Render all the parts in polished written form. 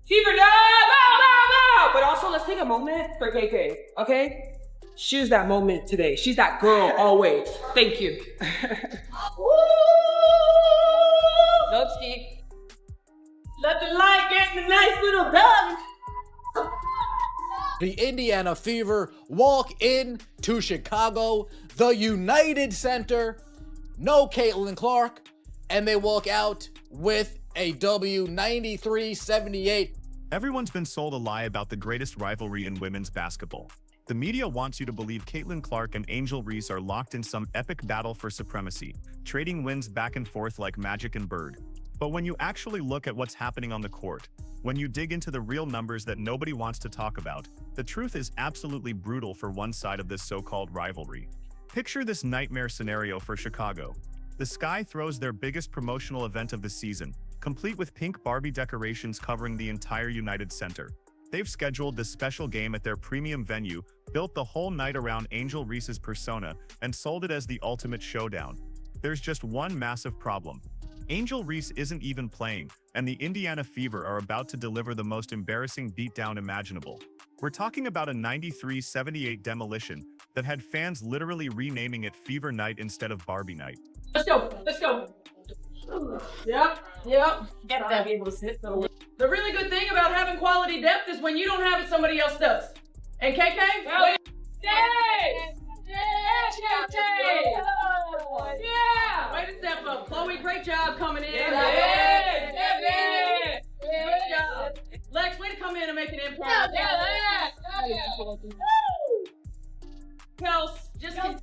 Fever, no! But also, let's take a moment for KK, okay? She's that moment today. She's that girl always. Thank you. No cheek. Let the light get in the nice little dog. The Indiana Fever walk in to Chicago, the United Center, no Caitlin Clark, and they walk out with a W 93-78. Everyone's been sold a lie about the greatest rivalry in women's basketball. The media wants you to believe Caitlin Clark and Angel Reese are locked in some epic battle for supremacy, trading wins back and forth like Magic and Bird. But when you actually look at what's happening on the court, when you dig into the real numbers that nobody wants to talk about, the truth is absolutely brutal for one side of this so-called rivalry. Picture this nightmare scenario for Chicago. The Sky throws their biggest promotional event of the season, complete with pink Barbie decorations covering the entire United Center. They've scheduled this special game at their premium venue, built the whole night around Angel Reese's persona, and sold it as the ultimate showdown. There's just one massive problem. Angel Reese isn't even playing, and the Indiana Fever are about to deliver the most embarrassing beatdown imaginable. We're talking about a 93-78 demolition that had fans literally renaming it Fever Night instead of Barbie Night. Let's go. Yep. Get that. Be able to sit. The really good thing about having quality depth is when you don't have it, somebody else does. And KK? Yeah! Way to step up. Chloe, great job coming in. Great job. Lex, way to come in and make an impact. Kels, just continue.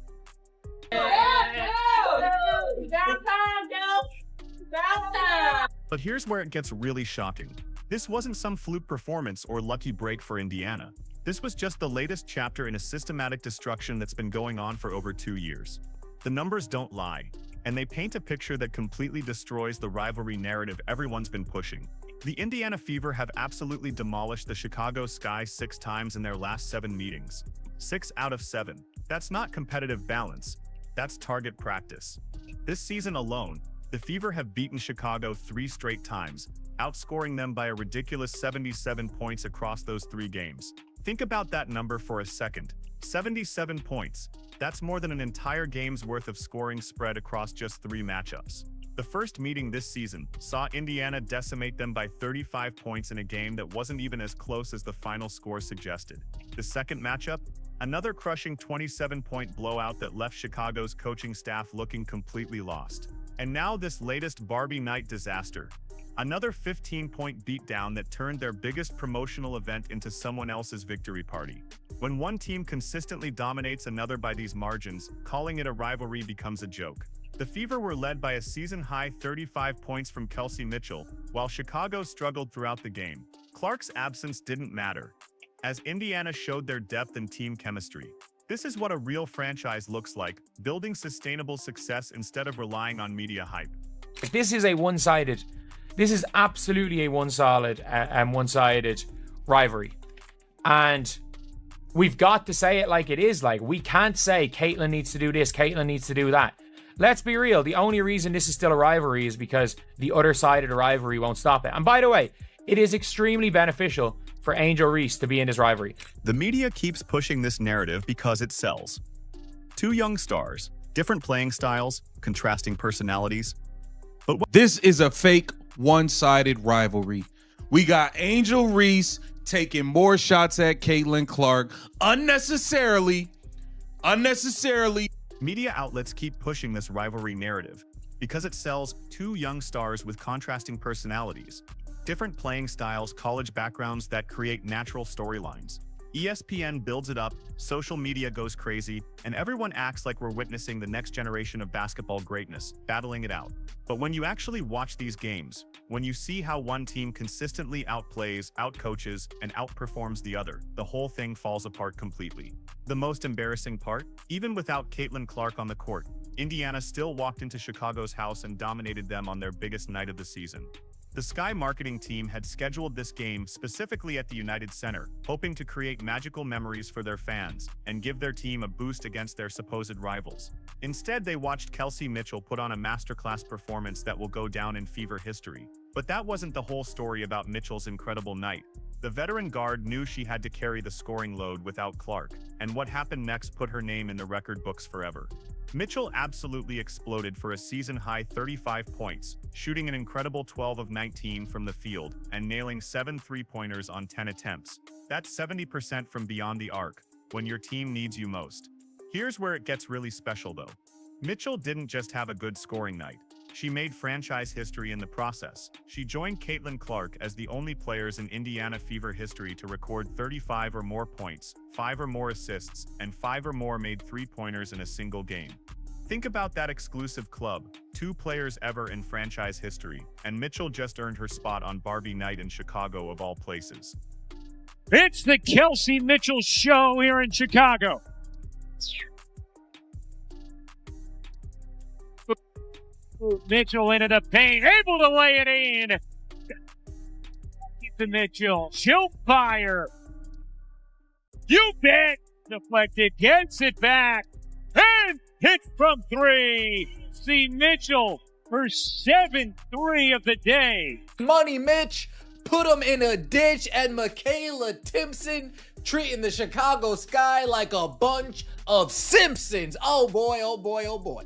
But here's where it gets really shocking. This wasn't some fluke performance or lucky break for Indiana. This was just the latest chapter in a systematic destruction that's been going on for over 2 years. The numbers don't lie, and they paint a picture that completely destroys the rivalry narrative everyone's been pushing. The Indiana Fever have absolutely demolished the Chicago Sky 6 times in their last 7 meetings. 6 out of 7. That's not competitive balance. That's target practice. This season alone, the Fever have beaten Chicago 3 straight times, outscoring them by a ridiculous 77 points across those 3 games. Think about that number for a second. 77 points. That's more than an entire game's worth of scoring spread across just 3 matchups. The first meeting this season saw Indiana decimate them by 35 points in a game that wasn't even as close as the final score suggested. The second matchup? Another crushing 27-point blowout that left Chicago's coaching staff looking completely lost. And now this latest Barbie Night disaster. Another 15-point beatdown that turned their biggest promotional event into someone else's victory party. When one team consistently dominates another by these margins, calling it a rivalry becomes a joke. The Fever were led by a season-high 35 points from Kelsey Mitchell, while Chicago struggled throughout the game. Clark's absence didn't matter, as Indiana showed their depth and team chemistry. This is what a real franchise looks like, building sustainable success instead of relying on media hype. This is absolutely a one-sided rivalry. And we've got to say it like it is. Like, we can't say Caitlin needs to do this, Caitlin needs to do that. Let's be real. The only reason this is still a rivalry is because the other side of the rivalry won't stop it. And by the way, it is extremely beneficial for Angel Reese to be in this rivalry. The media keeps pushing this narrative because it sells. 2 young stars, different playing styles, contrasting personalities. But this is a fake one-sided rivalry. We got Angel Reese taking more shots at Caitlin Clark unnecessarily. Media outlets keep pushing this rivalry narrative because it sells 2 young stars with contrasting personalities, different playing styles, college backgrounds that create natural storylines. ESPN builds it up, social media goes crazy, and everyone acts like we're witnessing the next generation of basketball greatness, battling it out. But when you actually watch these games, when you see how one team consistently outplays, outcoaches, and outperforms the other, the whole thing falls apart completely. The most embarrassing part? Even without Caitlin Clark on the court, Indiana still walked into Chicago's house and dominated them on their biggest night of the season. The Sky marketing team had scheduled this game specifically at the United Center, hoping to create magical memories for their fans and give their team a boost against their supposed rivals. Instead, they watched Kelsey Mitchell put on a masterclass performance that will go down in Fever history. But that wasn't the whole story about Mitchell's incredible night. The veteran guard knew she had to carry the scoring load without Clark, and what happened next put her name in the record books forever. Mitchell absolutely exploded for a season-high 35 points, shooting an incredible 12 of 19 from the field and nailing 7 three-pointers on 10 attempts. That's 70% from beyond the arc, when your team needs you most. Here's where it gets really special though. Mitchell didn't just have a good scoring night. She made franchise history in the process. She joined Caitlin Clark as the only players in Indiana Fever history to record 35 or more points, 5 or more assists, and 5 or more made three-pointers in a single game. Think about that exclusive club, 2 players ever in franchise history, and Mitchell just earned her spot on Barbie Night in Chicago of all places. It's the Kelsey Mitchell Show here in Chicago. Mitchell into the paint, able to lay it in. To Mitchell, she'll fire. You bet. Deflected, gets it back, and hits from 3. See Mitchell, her 7th 3 of the day. Money Mitch put him in a ditch, and Michaela Timpson treating the Chicago Sky like a bunch of Simpsons. Oh boy, oh boy, oh boy.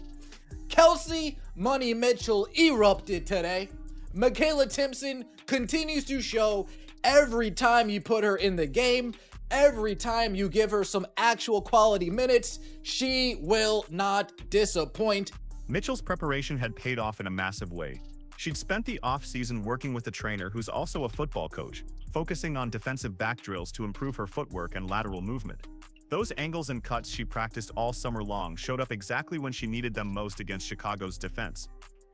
Kelsey Money Mitchell erupted today. Michaela Timpson continues to show every time you put her in the game, every time you give her some actual quality minutes, she will not disappoint. Mitchell's preparation had paid off in a massive way. She'd spent the off-season working with a trainer who's also a football coach, focusing on defensive back drills to improve her footwork and lateral movement. Those angles and cuts she practiced all summer long showed up exactly when she needed them most against Chicago's defense.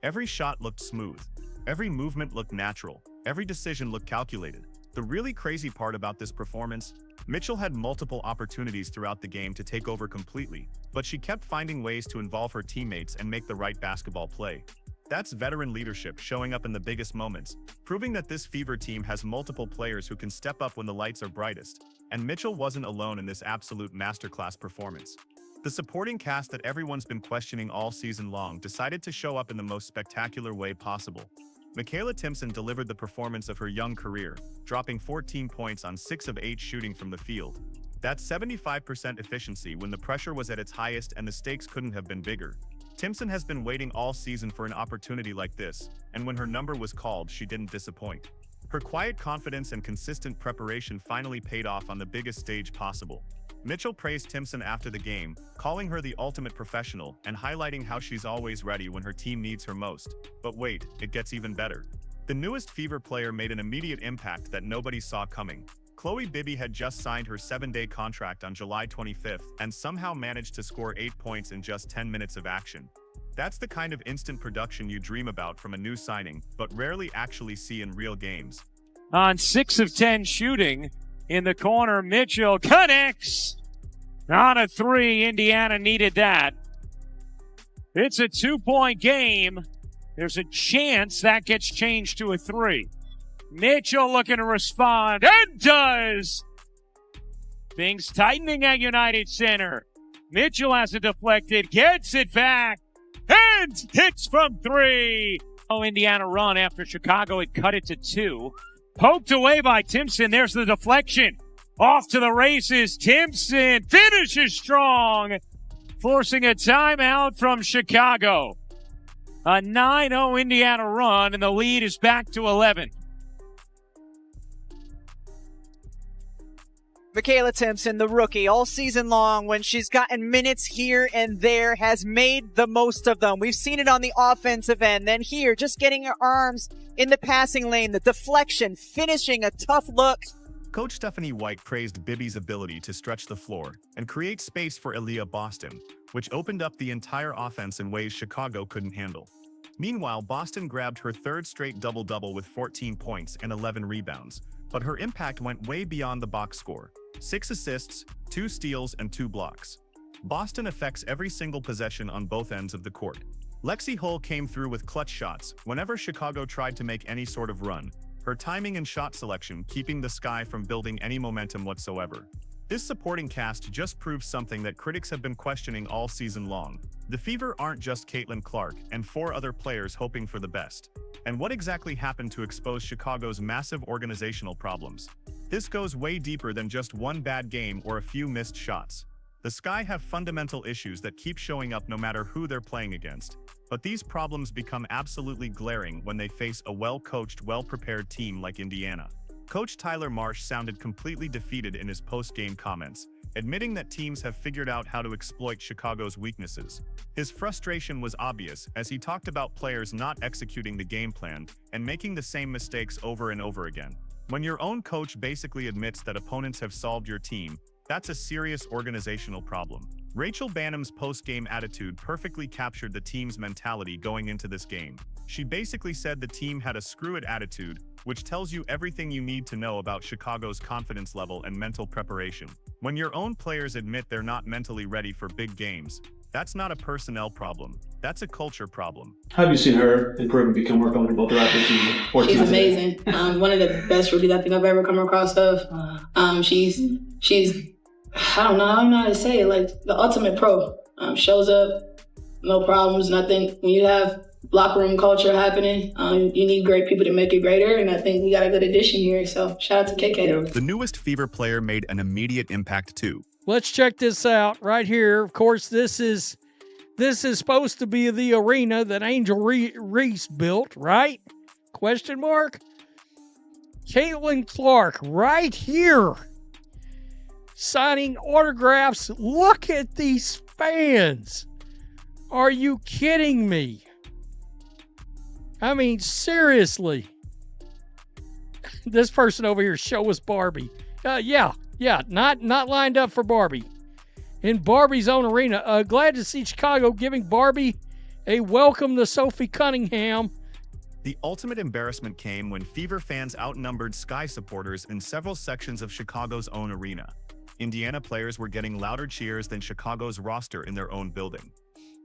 Every shot looked smooth. Every movement looked natural. Every decision looked calculated. The really crazy part about this performance, Mitchell had multiple opportunities throughout the game to take over completely, but she kept finding ways to involve her teammates and make the right basketball play. That's veteran leadership showing up in the biggest moments, proving that this Fever team has multiple players who can step up when the lights are brightest. And Mitchell wasn't alone in this absolute masterclass performance. The supporting cast that everyone's been questioning all season long decided to show up in the most spectacular way possible. Michaela Timpson delivered the performance of her young career, dropping 14 points on 6 of 8 shooting from the field. That's 75% efficiency when the pressure was at its highest and the stakes couldn't have been bigger. Timpson has been waiting all season for an opportunity like this, and when her number was called, she didn't disappoint. Her quiet confidence and consistent preparation finally paid off on the biggest stage possible. Mitchell praised Timpson after the game, calling her the ultimate professional and highlighting how she's always ready when her team needs her most. But wait, it gets even better. The newest Fever player made an immediate impact that nobody saw coming. Chloe Bibby had just signed her 7-day contract on July 25th and somehow managed to score 8 points in just 10 minutes of action. That's the kind of instant production you dream about from a new signing, but rarely actually see in real games. On 6 of 10 shooting in the corner, Mitchell connects on a 3. Indiana needed that. It's a 2-point game. There's a chance that gets changed to a 3. Mitchell looking to respond, and does! Things tightening at United Center. Mitchell has it deflected, gets it back, and hits from 3. Oh, Indiana run after Chicago had cut it to 2. Poked away by Timpson. There's the deflection. Off to the races. Timpson finishes strong, forcing a timeout from Chicago. A 9-0 Indiana run, and the lead is back to 11. Michaela Timpson, the rookie, all season long, when she's gotten minutes here and there, has made the most of them. We've seen it on the offensive end. Then here, just getting her arms in the passing lane, the deflection, finishing a tough look. Coach Stephanie White praised Bibby's ability to stretch the floor and create space for Aaliyah Boston, which opened up the entire offense in ways Chicago couldn't handle. Meanwhile, Boston grabbed her 3rd straight double-double with 14 points and 11 rebounds, but her impact went way beyond the box score. 6 assists, 2 steals, and 2 blocks. Boston affects every single possession on both ends of the court. Lexi Hull came through with clutch shots whenever Chicago tried to make any sort of run, her timing and shot selection keeping the Sky from building any momentum whatsoever. This supporting cast just proves something that critics have been questioning all season long. The Fever aren't just Caitlin Clark and 4 other players hoping for the best. And what exactly happened to expose Chicago's massive organizational problems? This goes way deeper than just one bad game or a few missed shots. The Sky have fundamental issues that keep showing up no matter who they're playing against. But these problems become absolutely glaring when they face a well-coached, well-prepared team like Indiana. Coach Tyler Marsh sounded completely defeated in his post-game comments, admitting that teams have figured out how to exploit Chicago's weaknesses. His frustration was obvious as he talked about players not executing the game plan and making the same mistakes over and over again. When your own coach basically admits that opponents have solved your team, that's a serious organizational problem. Rachel Banham's post-game attitude perfectly captured the team's mentality going into this game. She basically said the team had a screw-it attitude, which tells you everything you need to know about Chicago's confidence level and mental preparation. When your own players admit they're not mentally ready for big games, that's not a personnel problem. That's a culture problem. How have you seen her improve and become more comfortable throughout the season? She's amazing. One of the best rookies I think I've ever come across of. She's I don't know how to say it, like the ultimate pro. Shows up, no problems. And I think when you have locker room culture happening, you need great people to make it greater. And I think we got a good addition here. So shout out to KK. The newest Fever player made an immediate impact too. Let's check this out right here. Of course, this is supposed to be the arena that Angel Reese built, right? Question mark. Caitlin Clark right here signing autographs. Look at these fans. Are you kidding me? I mean, seriously. This person over here, show us Barbie. Yeah, not lined up for Barbie. In Barbie's own arena. Glad to see Chicago giving Barbie a welcome to Sophie Cunningham. The ultimate embarrassment came when Fever fans outnumbered Sky supporters in several sections of Chicago's own arena. Indiana players were getting louder cheers than Chicago's roster in their own building.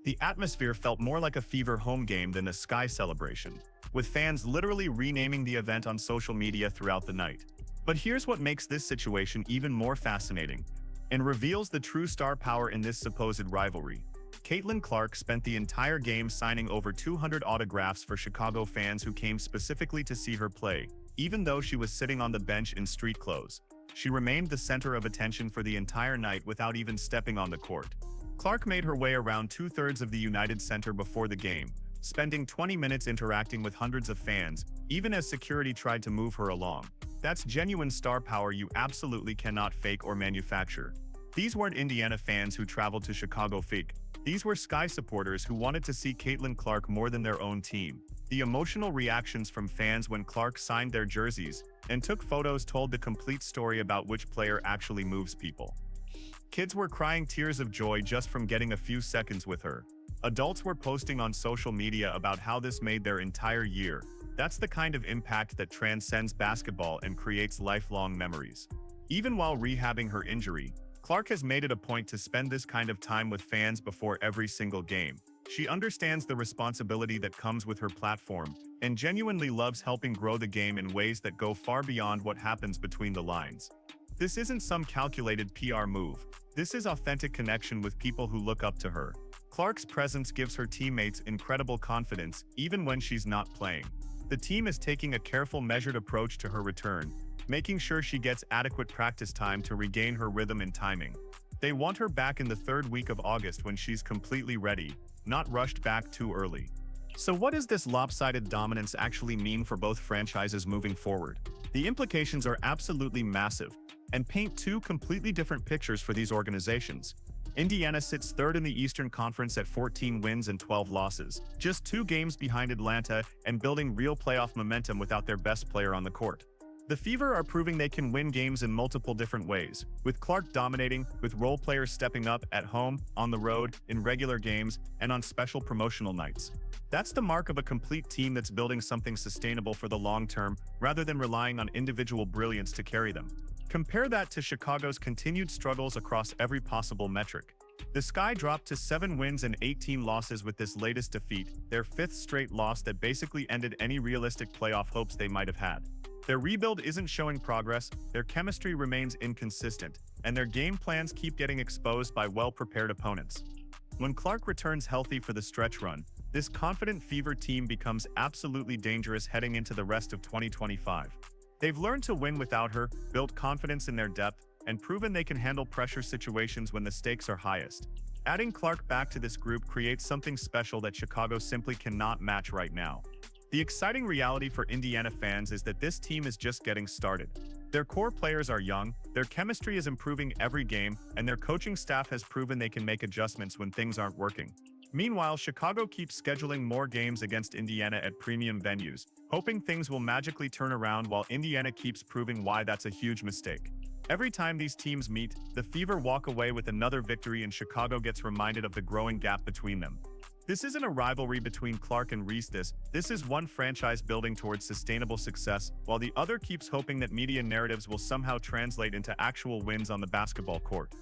The atmosphere felt more like a Fever home game than a Sky celebration, with fans literally renaming the event on social media throughout the night. But here's what makes this situation even more fascinating and reveals the true star power in this supposed rivalry. Caitlin Clark spent the entire game signing over 200 autographs for Chicago fans who came specifically to see her play, even though she was sitting on the bench in street clothes. She remained the center of attention for the entire night without even stepping on the court. Clark made her way around 2/3 of the United Center before the game, spending 20 minutes interacting with hundreds of fans, even as security tried to move her along. That's genuine star power you absolutely cannot fake or manufacture. These weren't Indiana fans who traveled to Chicago fake. These were Sky supporters who wanted to see Caitlin Clark more than their own team. The emotional reactions from fans when Clark signed their jerseys and took photos told the complete story about which player actually moves people. Kids were crying tears of joy just from getting a few seconds with her. Adults were posting on social media about how this made their entire year. That's the kind of impact that transcends basketball and creates lifelong memories. Even while rehabbing her injury, Clark has made it a point to spend this kind of time with fans before every single game. She understands the responsibility that comes with her platform and genuinely loves helping grow the game in ways that go far beyond what happens between the lines. This isn't some calculated PR move. This is authentic connection with people who look up to her. Clark's presence gives her teammates incredible confidence, even when she's not playing. The team is taking a careful, measured approach to her return, making sure she gets adequate practice time to regain her rhythm and timing. They want her back in the 3rd week of August when she's completely ready, not rushed back too early. So what does this lopsided dominance actually mean for both franchises moving forward? The implications are absolutely massive and paint two completely different pictures for these organizations. Indiana sits 3rd in the Eastern Conference at 14 wins and 12 losses, just 2 games behind Atlanta and building real playoff momentum without their best player on the court. The Fever are proving they can win games in multiple different ways, with Clark dominating, with role players stepping up at home, on the road, in regular games, and on special promotional nights. That's the mark of a complete team that's building something sustainable for the long term, rather than relying on individual brilliance to carry them. Compare that to Chicago's continued struggles across every possible metric. The Sky dropped to 7 wins and 18 losses with this latest defeat, their 5th straight loss that basically ended any realistic playoff hopes they might have had. Their rebuild isn't showing progress, their chemistry remains inconsistent, and their game plans keep getting exposed by well-prepared opponents. When Clark returns healthy for the stretch run, this confident Fever team becomes absolutely dangerous heading into the rest of 2025. They've learned to win without her, built confidence in their depth, and proven they can handle pressure situations when the stakes are highest. Adding Clark back to this group creates something special that Chicago simply cannot match right now. The exciting reality for Indiana fans is that this team is just getting started. Their core players are young, their chemistry is improving every game, and their coaching staff has proven they can make adjustments when things aren't working. Meanwhile, Chicago keeps scheduling more games against Indiana at premium venues, hoping things will magically turn around while Indiana keeps proving why that's a huge mistake. Every time these teams meet, the Fever walk away with another victory and Chicago gets reminded of the growing gap between them. This isn't a rivalry between Clark and Reese. This is one franchise building towards sustainable success, while the other keeps hoping that media narratives will somehow translate into actual wins on the basketball court.